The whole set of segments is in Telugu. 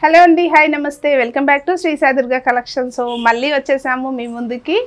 హలో అండి, హాయ్ నమస్తే, welcome back to Shri Sai Durga collection. So మళ్ళీ వచ్చేసాము మీ ముందుకి.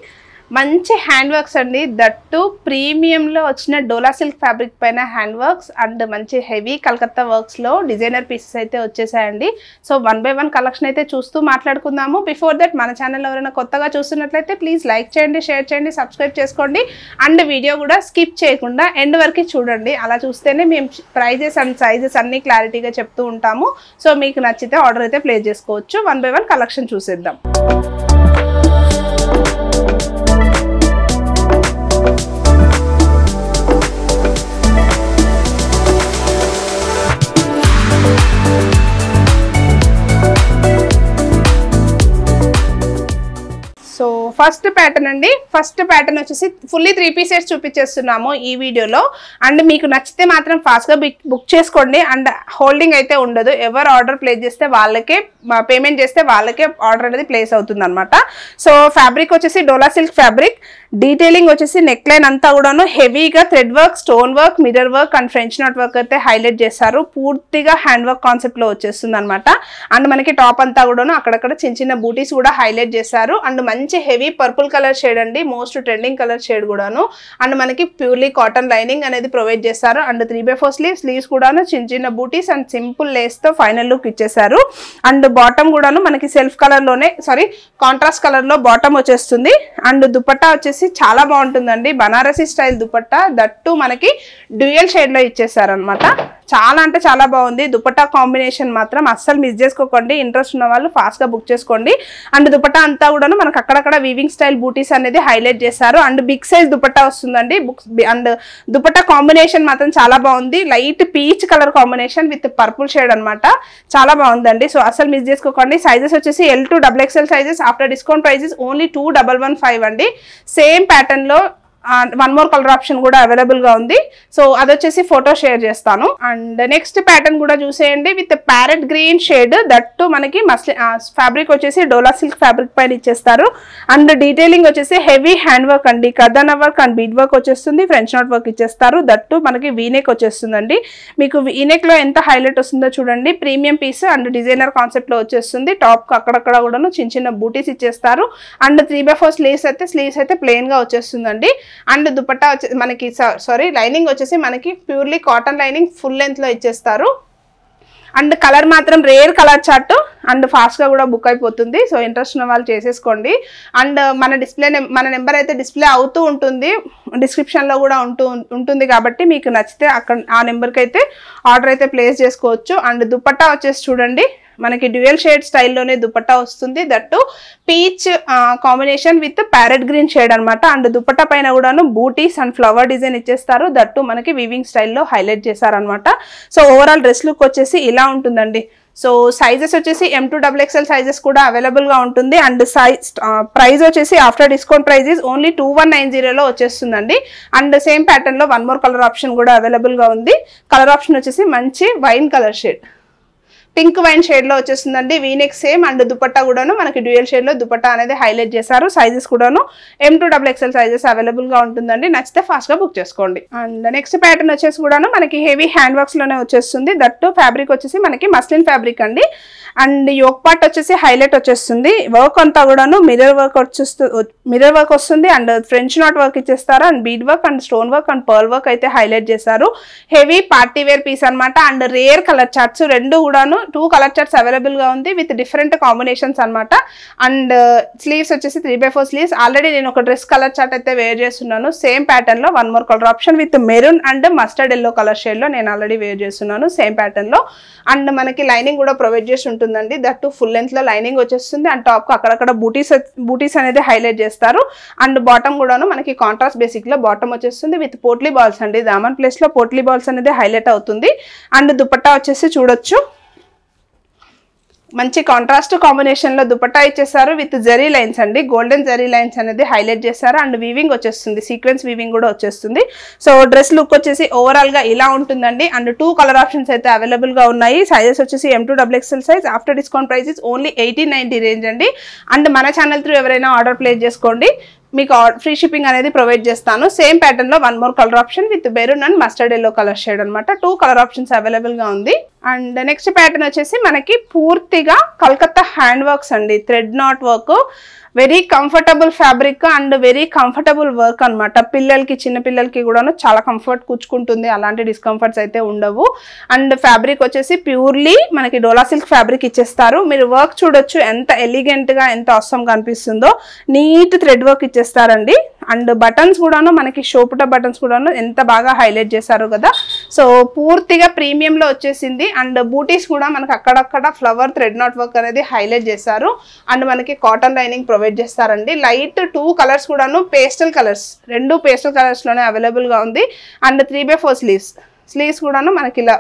మంచి హ్యాండ్ వర్క్స్ అండి, దట్టు ప్రీమియంలో వచ్చిన డోలా సిల్క్ ఫ్యాబ్రిక్ పైన హ్యాండ్ వర్క్స్ అండ్ మంచి హెవీ కలకత్తా వర్క్స్లో డిజైనర్ పీసెస్ అయితే వచ్చేసాయండి. సో 1 by 1 కలెక్షన్ అయితే చూస్తూ మాట్లాడుకుందాము. బిఫోర్ దట్ మన ఛానల్ ఎవరైనా కొత్తగా చూస్తున్నట్లయితే ప్లీజ్ లైక్ చేయండి, షేర్ చేయండి, సబ్స్క్రైబ్ చేసుకోండి అండ్ వీడియో కూడా స్కిప్ చేయకుండా ఎండ్ వరకు చూడండి. అలా చూస్తేనే మేము ప్రైజెస్ అండ్ సైజెస్ అన్నీ క్లారిటీగా చెప్తూ ఉంటాము. సో మీకు నచ్చితే ఆర్డర్ అయితే ప్లేస్ చేసుకోవచ్చు. 1 by 1 కలెక్షన్ చూసేద్దాం. సో ఫస్ట్ ప్యాటర్న్ అండి. ఫస్ట్ ప్యాటర్న్ వచ్చేసి ఫుల్లీ 3 పీసెస్ చూపించేస్తున్నాము ఈ వీడియోలో. అండ్ మీకు నచ్చితే మాత్రం ఫాస్ట్గా బుక్ చేసుకోండి. అండ్ హోల్డింగ్ అయితే ఉండదు. ఎవరు ఆర్డర్ ప్లేస్ చేస్తే వాళ్ళకే, పేమెంట్ చేస్తే వాళ్ళకే ఆర్డర్ అనేది ప్లేస్ అవుతుంది అనమాట. సో ఫ్యాబ్రిక్ వచ్చేసి డోలా సిల్క్ ఫ్యాబ్రిక్. డీటెయిలింగ్ వచ్చేసి నెక్ లైన్ అంతా కూడాను హెవీగా thread work, stone work, mirror work and French knot work అయితే హైలైట్ చేస్తారు. పూర్తిగా హ్యాండ్ వర్క్ కాన్సెప్ట్లో వచ్చేస్తుంది అనమాట. అండ్ మనకి టాప్ అంతా కూడాను అక్కడక్కడ చిన్న చిన్న బూటీస్ కూడా హైలైట్ చేశారు. అండ్ మంచి హెవీ పర్పుల్ కలర్ షేడ్ అండి, మోస్ట్ ట్రెండింగ్ కలర్ షేడ్ కూడాను. అండ్ మనకి ప్యూర్లీ కాటన్ లైనింగ్ అనేది ప్రొవైడ్ చేస్తారు. అండ్ 3/4 స్లీవ్స్ కూడాను చిన్న చిన్న బూటీస్ అండ్ సింపుల్ లేస్ తో ఫైనల్ లుక్ ఇచ్చేసారు. అండ్ బాటమ్ కూడాను మనకి సెల్ఫ్ కలర్ లోనే, కాంట్రాస్ట్ కలర్ లో బాటమ్ వచ్చేస్తుంది. అండ్ దుపట్టా వచ్చేసి చాలా బాగుంటుందండి, బనారసీ స్టైల్ దుపట్టా, దట్టు మనకి డ్యూయల్ షేడ్ లో ఇచ్చేసారు అనమాట. చాలా అంటే చాలా బాగుంది. దుపట్టా కాంబినేషన్ మాత్రం అస్సలు మిస్ చేసుకోకండి. ఇంట్రెస్ట్ ఉన్న వాళ్ళు ఫాస్ట్ గా బుక్ చేసుకోండి. అండ్ దుపట్టా అంతా కూడాను మనకు అక్కడక్కడ వీవింగ్ స్టైల్ బూటీస్ అనేది హైలైట్ చేశారు. అండ్ బిగ్ సైజ్ దుపట్టా వస్తుందండి. అండ్ దుపట్టా కాంబినేషన్ మాత్రం చాలా బాగుంది. Light peach colour combination with purple shade అనమాట. చాలా బాగుందండి. సో అసలు మిస్ చేసుకోకండి. సైజెస్ వచ్చేసి L to XXL sizes. After discount prices only 2115 అండి. సేమ్ ప్యాటర్న్ లో 1 more కలర్ ఆప్షన్ కూడా అవైలబుల్ గా ఉంది. సో అది వచ్చేసి ఫోటో షేర్ చేస్తాను. అండ్ నెక్స్ట్ ప్యాటర్న్ కూడా చూసేయండి, with parrot green shade. That మనకి ఫ్యాబ్రిక్ వచ్చేసి డోలా సిల్క్ ఫ్యాబ్రిక్ పైన ఇచ్చేస్తారు. అండ్ డీటెయిలింగ్ వచ్చేసి హెవీ హ్యాండ్ వర్క్ అండి, కదన వర్క్ అండ్ బీడ్ వర్క్ వచ్చేస్తుంది. ఫ్రెంచ్ నాట్ వర్క్ ఇచ్చేస్తారు. దట్టు మనకి వీనెక్ వచ్చేస్తుందండి. మీకు వీనెక్ లో ఎంత హైలైట్ వస్తుందో చూడండి. Premium piece and designer concept లో వచ్చేస్తుంది. టాప్ అక్కడక్కడ కూడా చిన్న చిన్న బూటీస్ ఇచ్చేస్తారు. అండ్ 3/4 స్లీవ్స్ అయితే ప్లెయిన్ గా వచ్చేస్తుందండి. అండ్ దుపట్టా మనకి లైనింగ్ వచ్చేసి మనకి purely cotton lining full length లో ఇచ్చేస్తారు. అండ్ కలర్ మాత్రం rare colour chart and fast గా కూడా బుక్ అయిపోతుంది. సో ఇంట్రెస్ట్ ఉన్న వాళ్ళు చేసేసుకోండి. అండ్ మన నెంబర్ అయితే డిస్ప్లే అవుతూ ఉంటుంది, డిస్క్రిప్షన్ లో కూడా ఉంటుంది కాబట్టి మీకు నచ్చితే అక్కడ ఆ నెంబర్కి అయితే ఆర్డర్ అయితే ప్లేస్ చేసుకోవచ్చు. అండ్ దుపట్టా వచ్చేసి చూడండి, మనకి డ్యూయల్ షేడ్ స్టైల్లోనే దుపట్టా వస్తుంది. That peach combination with parrot green shade అనమాట. అండ్ దుపట్టా పైన కూడాను బూటీస్ అండ్ ఫ్లవర్ డిజైన్ ఇచ్చేస్తారు. దట్టు మనకి వీవింగ్ స్టైల్లో హైలైట్ చేశారనమాట. సో ఓవరాల్ డ్రెస్ లుక్ వచ్చేసి ఇలా ఉంటుందండి. సో సైజెస్ వచ్చేసి M to XXL సైజెస్ కూడా అవైలబుల్ గా ఉంటుంది. అండ్ ప్రైస్ వచ్చేసి ఆఫ్టర్ డిస్కౌంట్ ప్రైజెస్ ఓన్లీ 2190లో వచ్చేస్తుందండి. అండ్ సేమ్ ప్యాటర్న్ లో 1 more కలర్ ఆప్షన్ కూడా అవైలబుల్ గా ఉంది. కలర్ ఆప్షన్ వచ్చేసి మంచి wine colour shade, pink wine shade లో వచ్చేస్తుందండి. V-neck same. అండ్ దుపట్టా కూడాను మనకి డ్యూయల్ షేడ్ లో దుపట్టా అనేది హైలైట్ చేశారు. సైజెస్ కూడాను M to XXL sizes available గా ఉంటుందండి. నచ్చితే ఫాస్ట్ గా బుక్ చేసుకోండి. అండ్ నెక్స్ట్ ప్యాటర్న్ వచ్చేసి కూడాను మనకి హెవీ హ్యాండ్ వర్క్స్ లోనే వచ్చేస్తుంది. దట్టు ఫ్యాబ్రిక్ వచ్చేసి మనకి మస్లిన్ ఫ్యాబ్రిక్ అండి. అండ్ యోక్ పార్ట్ వచ్చేసి హైలైట్ వచ్చేస్తుంది. వర్క్ అంతా కూడాను మిర్రర్ వర్క్ వస్తుంది. అండ్ ఫ్రెంచ్ నాట్ వర్క్ ఇచ్చేస్తారు. And bead work and stone work and pearl work అయితే హైలైట్ చేశారు. హెవీ పార్టీ వేర్ పీస్ అనమాట. అండ్ రేర్ కలర్ చార్ట్స్ రెండు కూడాను 2 కలర్ చార్ట్స్ అవైలబుల్ గా ఉంది విత్ డిఫరెంట్ కాంబినేషన్స్ అనమాట. అండ్ స్లీవ్స్ వచ్చేసి 3/4 స్లీవ్స్. ఆల్రెడీ నేను ఒక డ్రెస్ కలర్ చార్ట్ అయితే వేర్ చేస్తున్నాను. సేమ్ ప్యాటర్న్ లో 1 more colour option with maroon and mustard yellow colour shade లో నేను ఆల్రెడీ వేర్ చేస్తున్నాను సేమ్ ప్యాటర్న్ లో. అండ్ మనకి లైనింగ్ కూడా ప్రొవైడ్ చేసి ఉంటుందండి. దట్టు ఫుల్ లెంత్ లో లైనింగ్ వచ్చేస్తుంది. అండ్ టాప్ కు అక్కడక్కడ బూటీస్ అనేది హైలైట్ చేస్తారు. అండ్ బాటమ్ కూడాను మనకి కాంట్రాస్ట్ బేసిక్ లో బాటమ్ వచ్చేస్తుంది విత్ పోట్లీ బాల్స్ అండి. దామన్ ప్లేస్ లో పోట్లీ బాల్స్ అనేది హైలైట్ అవుతుంది. అండ్ దుపట్టా వచ్చేసి చూడొచ్చు, మంచి కాంట్రాస్ట్ కాంబినేషన్ లో దుపట్టా ఇచ్చేసారు విత్ జరీ లైన్స్ అండి. గోల్డెన్ జరీ లైన్స్ అనేది హైలైట్ చేశారు. అండ్ వీవింగ్ వచ్చేస్తుంది, సీక్వెన్స్ వీవింగ్ కూడా వచ్చేస్తుంది. సో డ్రెస్ లుక్ వచ్చేసి ఓవరాల్ గా ఇలా ఉంటుందండి. అండ్ 2 కలర్ ఆప్షన్స్ అయితే అవైలబుల్ గా ఉన్నాయి. సైజెస్ వచ్చేసి M to XXL size. After discount prices only 1890 range అండి. అండ్ మన ఛానల్ త్రూ ఎవరైనా ఆర్డర్ ప్లేస్ చేసుకోండి, మీకు ఫ్రీ షిప్పింగ్ అనేది ప్రొవైడ్ చేస్తాను. సేమ్ ప్యాటర్న్ లో 1 more colour option with maroon and mustard yellow colour shade అనమాట. 2 కలర్ ఆప్షన్స్ అవైలబుల్ గా ఉంది. అండ్ నెక్స్ట్ ప్యాటర్న్ వచ్చేసి మనకి పూర్తిగా కలకత్తా హ్యాండ్ వర్క్స్ అండి, thread knot work, very comfortable fabric and very comfortable work అనమాట. పిల్లలకి చిన్న పిల్లలకి కూడాను చాలా కంఫర్ట్ కూర్చుకుంటుంది, అలాంటి డిస్కంఫర్ట్స్ అయితే ఉండవు. అండ్ ఫ్యాబ్రిక్ వచ్చేసి ప్యూర్లీ మనకి డోలా సిల్క్ ఫ్యాబ్రిక్ ఇచ్చేస్తారు. మీరు వర్క్ చూడొచ్చు ఎంత ఎలిగెంట్గా ఎంత అవసరం కనిపిస్తుందో, నీట్ థ్రెడ్ వర్క్ ఇచ్చేస్తారండి. అండ్ బటన్స్ కూడాను మనకి షోపుట బటన్స్ కూడాను ఎంత బాగా హైలైట్ చేశారు కదా. సో పూర్తిగా ప్రీమియంలో వచ్చేసింది. అండ్ బూటీస్ కూడా మనకి అక్కడక్కడ ఫ్లవర్ థ్రెడ్ నాట్ వర్క్ అనేది హైలైట్ చేశారు. అండ్ మనకి కాటన్ లైనింగ్ ప్రొవైడ్ చేస్తారండి. లైట్ 2 కలర్స్ కూడాను పేస్టల్ కలర్స్, 2 పేస్టల్ కలర్స్లోనే అవైలబుల్గా ఉంది. అండ్ 3/4 స్లీవ్స్ కూడాను మనకి ఇలా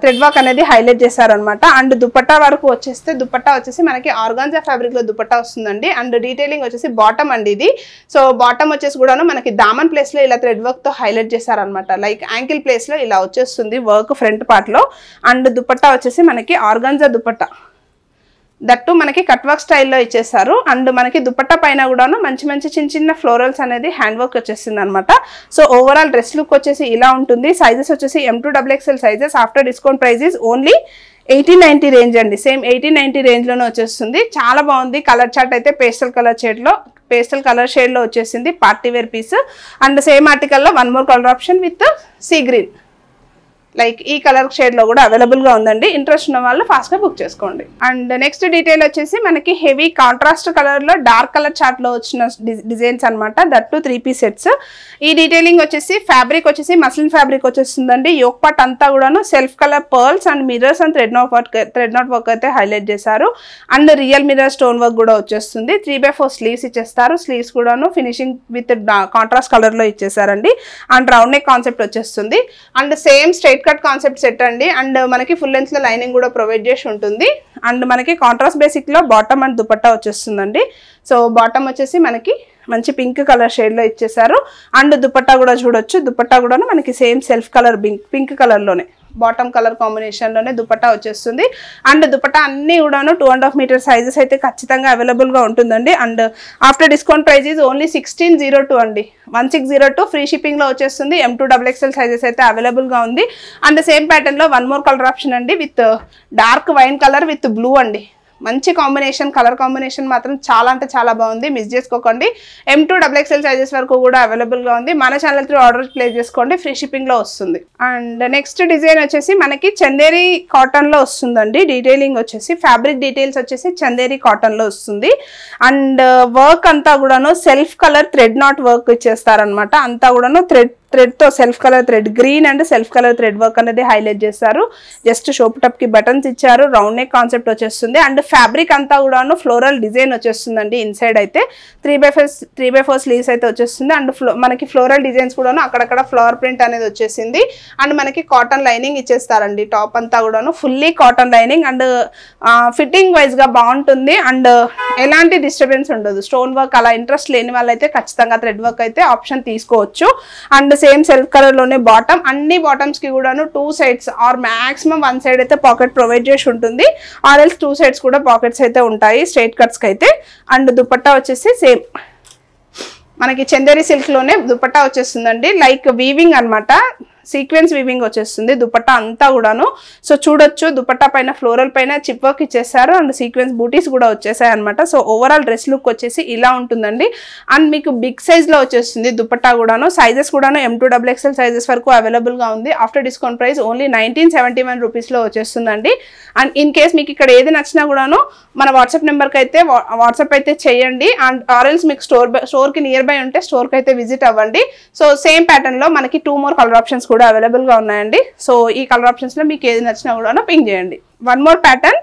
థ్రెడ్ వర్క్ అనేది హైలైట్ చేశారనమాట. అండ్ దుపట్టా వరకు వచ్చేస్తే దుపట్టా వచ్చేసి మనకి ఆర్గాన్జా ఫ్యాబ్రిక్లో దుపట్టా వస్తుందండి. అండ్ డీటెయిలింగ్ వచ్చేసి బాటమ్ అండి ఇది. సో బాటమ్ వచ్చేసి కూడాను మనకి దామన్ ప్లేస్లో ఇలా థ్రెడ్ వర్క్తో హైలైట్ చేశారనమాట. లైక్ యాంకిల్ ప్లేస్లో ఇలా వచ్చేస్తుంది వర్క్ ఫ్రంట్ పార్ట్లో. అండ్ దుపట్టా వచ్చేసి మనకి ఆర్గాన్జా దుపట్టా, దట్టు మనకి కట్ వర్క్ స్టైల్లో ఇచ్చేసారు. అండ్ మనకి దుపట్టా పైన కూడాను మంచి మంచి చిన్న చిన్న ఫ్లోరల్స్ అనేది హ్యాండ్ వర్క్ వచ్చేసింది అనమాట. సో ఓవరాల్ డ్రెస్ లుక్ వచ్చేసి ఇలా ఉంటుంది. సైజెస్ వచ్చేసి M2 XXL sizes. After discount price is only 1890 range అండి. సేమ్ 1890 రేంజ్లోనే వచ్చేస్తుంది. చాలా బాగుంది. కలర్ చార్ట్ అయితే పేస్టల్ కలర్ షేడ్లో వచ్చేసింది. Party wear piece. And same ఆర్టికల్లో 1 more colour option with sea green, like ఈ కలర్ షేడ్లో కూడా అవైలబుల్గా ఉందండి. ఇంట్రెస్ట్ ఉన్న వాళ్ళు ఫాస్ట్గా బుక్ చేసుకోండి. అండ్ నెక్స్ట్ డీటెయిల్ వచ్చేసి మనకి హెవీ కాంట్రాస్ట్ కలర్లో డార్క్ కలర్ చార్ట్లో వచ్చిన డిజైన్స్ అనమాట. That 3 piece sets. ఈ డీటెయిలింగ్ వచ్చేసి ఫ్యాబ్రిక్ వచ్చేసి మస్లిన్ ఫ్యాబ్రిక్ వచ్చేస్తుందండి. యోక్ పార్ట్ అంతా కూడాను self colour pearls and mirrors and thread knot work అయితే హైలైట్ చేశారు. And real mirror stone work కూడా వచ్చేస్తుంది. 3/4 స్లీవ్స్ ఇచ్చేస్తారు. స్లీవ్స్ కూడాను ఫినిషింగ్ విత్ కాంట్రాస్ట్ కలర్లో ఇచ్చేసారండి. అండ్ రౌండ్ నెక్ కాన్సెప్ట్ వచ్చేస్తుంది. And same straight cut concept set అండి. అండ్ మనకి ఫుల్ లెంత్ లో లైనింగ్ కూడా ప్రొవైడ్ చేసి ఉంటుంది. అండ్ మనకి కాంట్రాస్ట్ బేసిక్ లో బాటమ్ అండ్ దుపట్టా వచ్చేస్తుందండి. సో బాటమ్ వచ్చేసి మనకి మంచి పింక్ కలర్ షేడ్ లో ఇచ్చేసారు. అండ్ దుపట్టా కూడా చూడొచ్చు. దుపట్టా కూడా మనకి same self colour pink colour లోనే బాటమ్ కలర్ కాంబినేషన్ లోనే దుపట్టా వచ్చేస్తుంది. అండ్ దుపట్టా అన్ని కూడాను 2.5 మీటర్ సైజెస్ అయితే ఖచ్చితంగా అవైలబుల్ గా ఉంటుందండి. And after discount price is only 1602 అండి. 1602 ఫ్రీ షిప్పింగ్ లో వచ్చేస్తుంది. M2 XXL సైజెస్ అయితే అవైలబుల్ గా ఉంది. అండ్ సేమ్ ప్యాటర్న్ లో 1 more కలర్ ఆప్షన్ అండి with dark wine colour with blue అండి. మంచి కాంబినేషన్, కలర్ కాంబినేషన్ మాత్రం చాలా అంటే చాలా బాగుంది. మిస్ చేసుకోకండి. M2 XXL సైజెస్ వరకు కూడా అవైలబుల్గా ఉంది. మన ఛానల్ త్రూ ఆర్డర్ ప్లేస్ చేసుకోండి, ఫ్రీ షిప్పింగ్లో వస్తుంది. అండ్ నెక్స్ట్ డిజైన్ వచ్చేసి మనకి చందేరి కాటన్లో వస్తుందండి. డీటెయిలింగ్ వచ్చేసి ఫ్యాబ్రిక్ డీటెయిల్స్ వచ్చేసి చందేరి కాటన్లో వస్తుంది. అండ్ వర్క్ అంతా కూడాను self colour thread knot work ఇచ్చేస్తారనమాట. అంతా కూడాను థ్రెడ్తో self colour thread green and self colour thread work అనేది హైలైట్ చేస్తారు. జస్ట్ షోప్ టప్కి బటన్స్ ఇచ్చారు. రౌండ్ నెక్ కాన్సెప్ట్ వచ్చేస్తుంది. అండ్ ఫ్యాబ్రిక్ అంతా కూడాను ఫ్లోరల్ డిజైన్ వచ్చేస్తుందండి. ఇన్సైడ్ అయితే 3/4 స్లీవ్స్ అయితే వచ్చేస్తుంది. అండ్ మనకి ఫ్లోరల్ డిజైన్స్ కూడాను అక్కడక్కడ ఫ్లవర్ ప్రింట్ అనేది వచ్చేసింది. అండ్ మనకి కాటన్ లైనింగ్ ఇచ్చేస్తారండి. టాప్ అంతా కూడాను fully cotton lining. And fitting వైజ్గా బాగుంటుంది. అండ్ ఎలాంటి డిస్టర్బెన్స్ ఉండదు. స్టోన్ వర్క్ అలా ఇంట్రెస్ట్ లేని వాళ్ళైతే ఖచ్చితంగా థ్రెడ్ వర్క్ అయితే ఆప్షన్ తీసుకోవచ్చు. అండ్ సేమ్ సెల్ఫ్ కలర్ లోనే బాటమ్. అన్ని బాటమ్స్ కి కూడాను 2 sides ఆర్ మాక్సిమం 1 side అయితే పాకెట్ ప్రొవైడ్ చేసి ఉంటుంది. ఆర్ ఎల్స్ 2 sides కూడా పాకెట్స్ అయితే ఉంటాయి స్ట్రైట్ కట్స్ కి అయితే. అండ్ దుపట్టా వచ్చేసి సేమ్ మనకి చందేరి సిల్క్ లోనే దుపట్టా వచ్చేస్తుందండి. లైక్ వీవింగ్ అనమాట. సీక్వెన్స్ వీవింగ్ వచ్చేస్తుంది దుపట్టా అంతా కూడాను. సో చూడొచ్చు దుపట్టా పైన ఫ్లోరల్ పైన చిప్ వర్క్ ఇచ్చేసారు. అండ్ సీక్వెన్స్ బూటీస్ కూడా వచ్చేసాయి అనమాట. సో ఓవరాల్ డ్రెస్ లుక్ వచ్చేసి ఇలా ఉంటుందండి. అండ్ మీకు బిగ్ సైజ్ లో వచ్చేస్తుంది దుపట్టా కూడాను. సైజెస్ కూడాను M2 XXL సైజెస్ వరకు అవైలబుల్ గా ఉంది. After discount price only 1971 rupees లో వచ్చేస్తుందండి. అండ్ ఇన్ కేస్ మీకు ఇక్కడ ఏది నచ్చినా కూడాను మన వాట్సాప్ నెంబర్కి అయితే వాట్సాప్ అయితే చేయండి. అండ్ ఆర్ఎల్స్ మీకు స్టోర్కి నియర్ బై ఉంటే స్టోర్కి అయితే విజిట్ అవ్వండి. సో సేమ్ ప్యాటర్న్లో మనకి 2 more కలర్ ఆప్షన్స్ కూడా అవైలబుల్గా ఉన్నాయండి. సో ఈ కలర్ ఆప్షన్స్లో మీకు ఏది నచ్చినా కూడా పింక్ చేయండి. 1 more ప్యాటర్న్.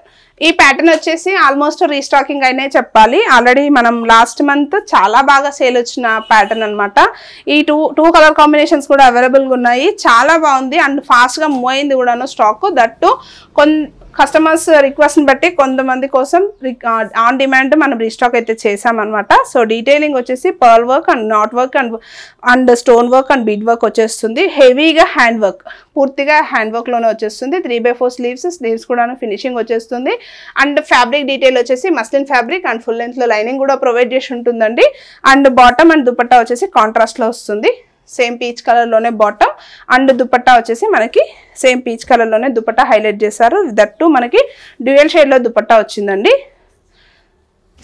ఈ ప్యాటర్న్ వచ్చేసి ఆల్మోస్ట్ రీస్టాకింగ్ అయినే చెప్పాలి. ఆల్రెడీ మనం లాస్ట్ మంత్ చాలా బాగా సేల్ వచ్చిన ప్యాటర్న్ అనమాట. ఈ టూ కలర్ కాంబినేషన్స్ కూడా అవైలబుల్గా ఉన్నాయి. చాలా బాగుంది. అండ్ ఫాస్ట్గా మూవ్ అయింది కూడాను స్టాక్. దట్టు కస్టమర్స్ రిక్వెస్ట్ని బట్టి కొంతమంది కోసం ఆన్ డిమాండ్ మనం రీస్టాక్ అయితే చేసామన్నమాట. సో డీటెయిలింగ్ వచ్చేసి pearl work and knot work and stone work and bead work వచ్చేస్తుంది. హెవీగా హ్యాండ్ వర్క్, పూర్తిగా హ్యాండ్ వర్క్లోనే వచ్చేస్తుంది. 3/4 స్లీవ్స్ కూడా ఫినిషింగ్ వచ్చేస్తుంది. అండ్ ఫ్యాబ్రిక్ డీటెయిల్ వచ్చేసి మస్లిన్ ఫ్యాబ్రిక్ అండ్ ఫుల్ లెంత్లో లైనింగ్ కూడా ప్రొవైడ్ చేసి ఉంటుందండి. అండ్ బాటమ్ అండ్ దుపట్టా వచ్చేసి కాంట్రాస్ట్లో వస్తుంది. సేమ్ పీచ్ కలర్లోనే బాటమ్ అండ్ దుపట్టా వచ్చేసి మనకి సేమ్ పీచ్ కలర్లోనే దుపట్టా హైలైట్ చేశారు. దట్టు మనకి డ్యూయల్ షేడ్లో దుపట్టా వచ్చిందండి.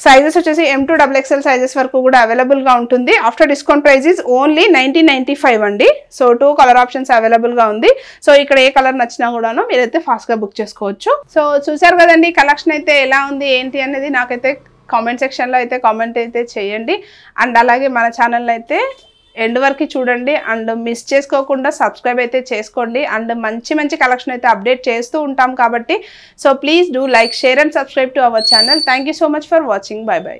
సైజెస్ వచ్చేసి M2XXL సైజెస్ వరకు కూడా అవైలబుల్గా ఉంటుంది. After discount price is only 1995 అండి. సో 2 కలర్ ఆప్షన్స్ అవైలబుల్గా ఉంది. సో ఇక్కడ ఏ కలర్ నచ్చినా కూడాను మీరైతే ఫాస్ట్గా బుక్ చేసుకోవచ్చు. సో చూసారు కదండి కలెక్షన్ అయితే ఎలా ఉంది ఏంటి అనేది నాకైతే కామెంట్ సెక్షన్లో అయితే కామెంట్ అయితే చేయండి. అండ్ అలాగే మన ఛానల్ అయితే ఎండ్ వరకు చూడండి అండ్ మిస్ చేసుకోకుండా సబ్స్క్రైబ్ అయితే చేసుకోండి. అండ్ మంచి కలెక్షన్ అయితే అప్డేట్ చేస్తూ ఉంటాం కాబట్టి so please do like, share and subscribe to our channel. Thank you so much for watching. By by.